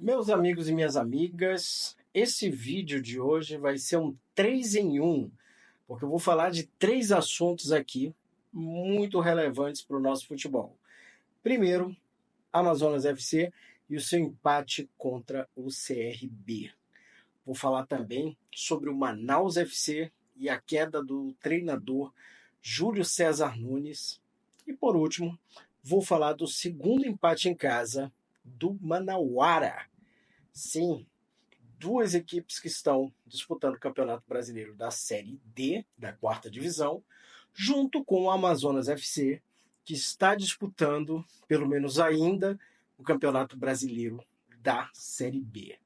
Meus amigos e minhas amigas, esse vídeo de hoje vai ser um 3 em 1, porque eu vou falar de três assuntos aqui muito relevantes para o nosso futebol. Primeiro, Amazonas FC e o seu empate contra o CRB. Vou falar também sobre o Manaus FC e a queda do treinador Júlio César Nunes. E por último, vou falar do segundo empate em casa do Manauara. Sim, duas equipes que estão disputando o Campeonato Brasileiro da Série D, da quarta divisão, junto com o Amazonas FC, que está disputando, pelo menos ainda, o Campeonato Brasileiro da Série B.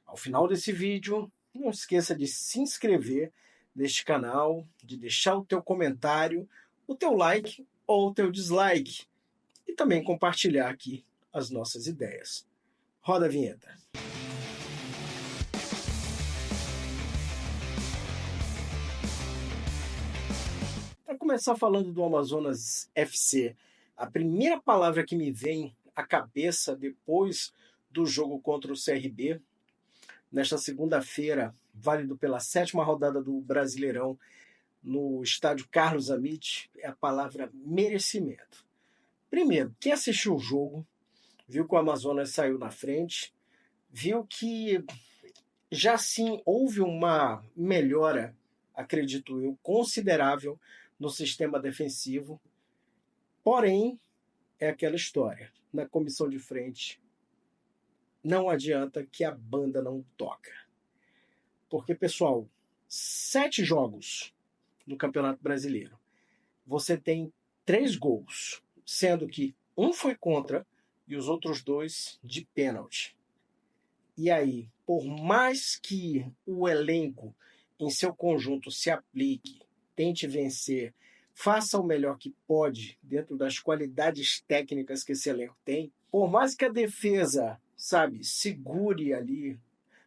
Ao final desse vídeo, não esqueça de se inscrever neste canal, de deixar o teu comentário, o teu like ou o teu dislike, e também compartilhar aqui as nossas ideias. Roda a vinheta. Para começar falando do Amazonas FC, a primeira palavra que me vem à cabeça depois do jogo contra o CRB, nesta segunda-feira, válido pela sétima rodada do Brasileirão, no estádio Carlos Amit, é a palavra merecimento. Primeiro, quem assistiu o jogo, viu que o Amazonas saiu na frente, viu que já sim houve uma melhora, acredito eu, considerável no sistema defensivo. Porém, é aquela história. Na comissão de frente, não adianta que a banda não toca. Porque, pessoal, 7 jogos no Campeonato Brasileiro. Você tem 3 gols, sendo que um foi contra e os outros 2 de pênalti. E aí, por mais que o elenco em seu conjunto se aplique, tente vencer, faça o melhor que pode dentro das qualidades técnicas que esse elenco tem, por mais que a defesa, sabe, segure ali,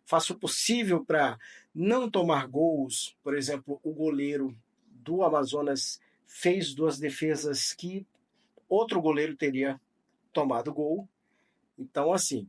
faça o possível para não tomar gols. Por exemplo, o goleiro do Amazonas fez 2 defesas que outro goleiro teria tomado gol. Então, assim,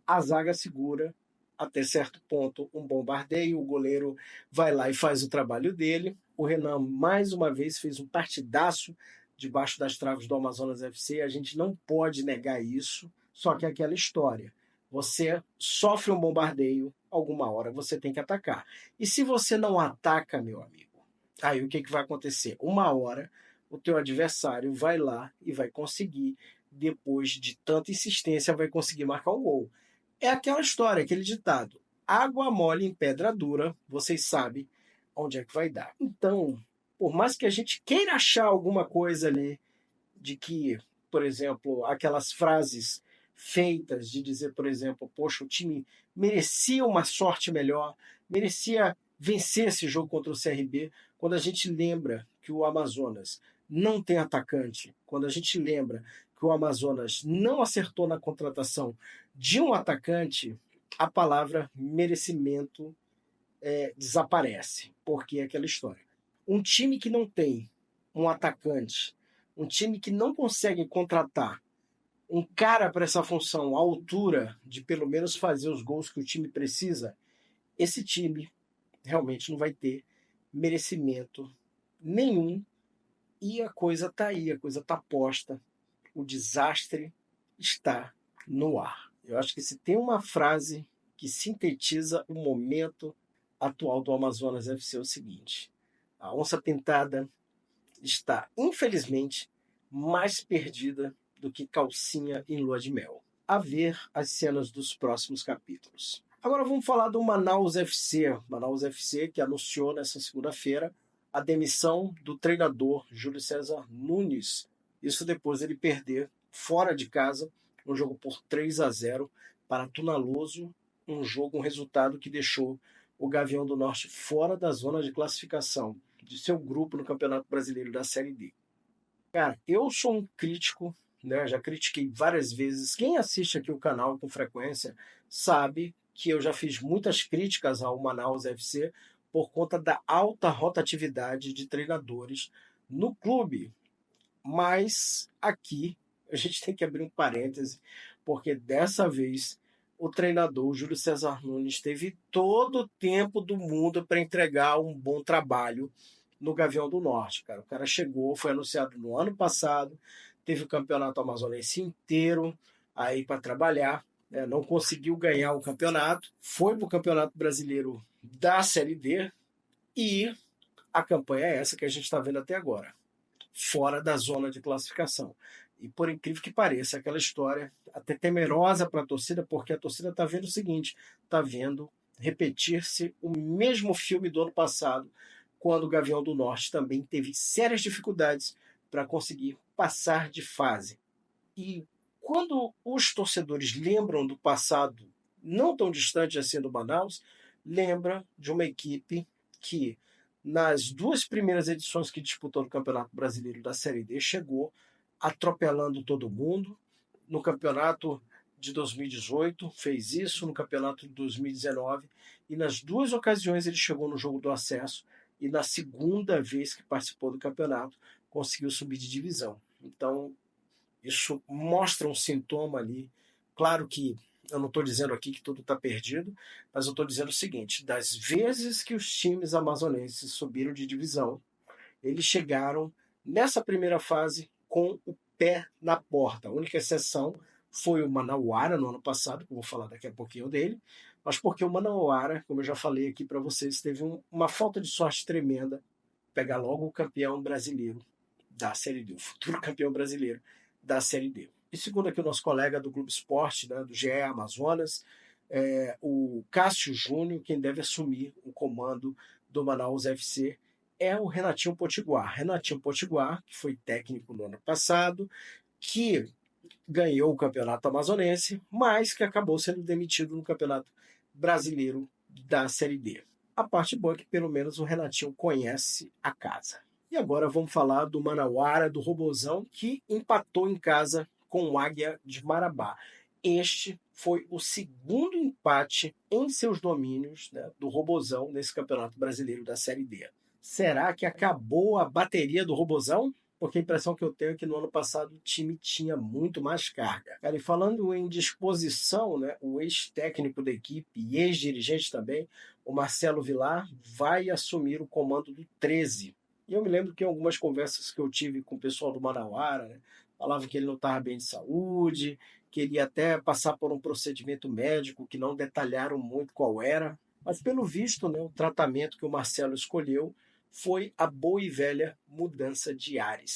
a zaga segura até certo ponto um bombardeio, o goleiro vai lá e faz o trabalho dele. O Renan, mais uma vez, fez um partidaço debaixo das traves do Amazonas FC, a gente não pode negar isso, só que é aquela história. Você sofre um bombardeio, alguma hora você tem que atacar. E se você não ataca, meu amigo, aí o que vai acontecer? Uma hora o teu adversário vai lá e vai conseguir, depois de tanta insistência, vai conseguir marcar um gol. É aquela história, aquele ditado. Água mole em pedra dura, vocês sabem onde é que vai dar. Então, por mais que a gente queira achar alguma coisa ali de que, por exemplo, aquelas frases feitas de dizer, por exemplo, poxa, o time merecia uma sorte melhor, merecia vencer esse jogo contra o CRB, quando a gente lembra que o Amazonas não tem atacante, quando a gente lembra que o Amazonas não acertou na contratação de um atacante, a palavra merecimento desaparece, porque é aquela história. Um time que não tem um atacante, um time que não consegue contratar um cara para essa função à altura de pelo menos fazer os gols que o time precisa, esse time realmente não vai ter merecimento nenhum. E a coisa está aí, a coisa está posta, o desastre está no ar. Eu acho que se tem uma frase que sintetiza o momento atual do Amazonas FC é o seguinte: a onça pintada está, infelizmente, mais perdida do que calcinha em lua de mel. A ver as cenas dos próximos capítulos. Agora vamos falar do Manaus FC. Manaus FC que anunciou nessa segunda-feira a demissão do treinador Júlio César Nunes. Isso depois ele perder fora de casa um jogo por 3-0 para Tunaloso, um resultado que deixou o Gavião do Norte fora da zona de classificação de seu grupo no Campeonato Brasileiro da Série D. Cara, eu sou um crítico, né? Já critiquei várias vezes. Quem assiste aqui o canal com frequência sabe que eu já fiz muitas críticas ao Manaus FC por conta da alta rotatividade de treinadores no clube. Mas aqui a gente tem que abrir um parêntese, porque dessa vez o treinador, o Júlio César Nunes, teve todo o tempo do mundo para entregar um bom trabalho no Gavião do Norte, cara. O cara chegou, foi anunciado no ano passado, teve o campeonato amazonense inteiro aí para trabalhar, né? Não conseguiu ganhar o campeonato, foi para o Campeonato Brasileiro da Série D e a campanha é essa que a gente está vendo até agora, fora da zona de classificação. E por incrível que pareça, aquela história até temerosa para a torcida, porque a torcida está vendo o seguinte: está vendo repetir-se o mesmo filme do ano passado, quando o Gavião do Norte também teve sérias dificuldades para conseguir passar de fase. E quando os torcedores lembram do passado, não tão distante assim do Manaus, lembra de uma equipe que, nas duas primeiras edições que disputou no Campeonato Brasileiro da Série D, chegou atropelando todo mundo. No campeonato de 2018 fez isso, no campeonato de 2019, e nas duas ocasiões ele chegou no jogo do acesso, e na segunda vez que participou do campeonato conseguiu subir de divisão. Então isso mostra um sintoma ali. Claro que eu não estou dizendo aqui que tudo está perdido, mas eu estou dizendo o seguinte: das vezes que os times amazonenses subiram de divisão, eles chegaram nessa primeira fase com o pé na porta. A única exceção foi o Manauara no ano passado, que eu vou falar daqui a pouquinho dele, mas porque o Manauara, como eu já falei aqui para vocês, teve uma falta de sorte tremenda, pegar logo o campeão brasileiro da Série D, o futuro campeão brasileiro da Série D. E segundo aqui o nosso colega do Globo Esporte, né, do GE Amazonas, o Cássio Júnior, quem deve assumir o comando do Manaus FC é o Renatinho Potiguar. Renatinho Potiguar, que foi técnico no ano passado, que ganhou o campeonato amazonense, mas que acabou sendo demitido no campeonato brasileiro da Série D. A parte boa é que pelo menos o Renatinho conhece a casa. E agora vamos falar do Manauara, do Robozão, que empatou em casa com o Águia de Marabá. Este foi o segundo empate em seus domínios, né, do Robozão nesse Campeonato Brasileiro da Série D. Será que acabou a bateria do Robozão? Porque a impressão que eu tenho é que no ano passado o time tinha muito mais carga. Cara, e falando em disposição, né, o ex-técnico da equipe e ex-dirigente também, o Marcelo Vilar, vai assumir o comando do 13. E eu me lembro que em algumas conversas que eu tive com o pessoal do Manauara, né, falavam que ele não estava bem de saúde, que ele ia até passar por um procedimento médico que não detalharam muito qual era. Mas, pelo visto, né, o tratamento que o Marcelo escolheu foi a boa e velha mudança de ares.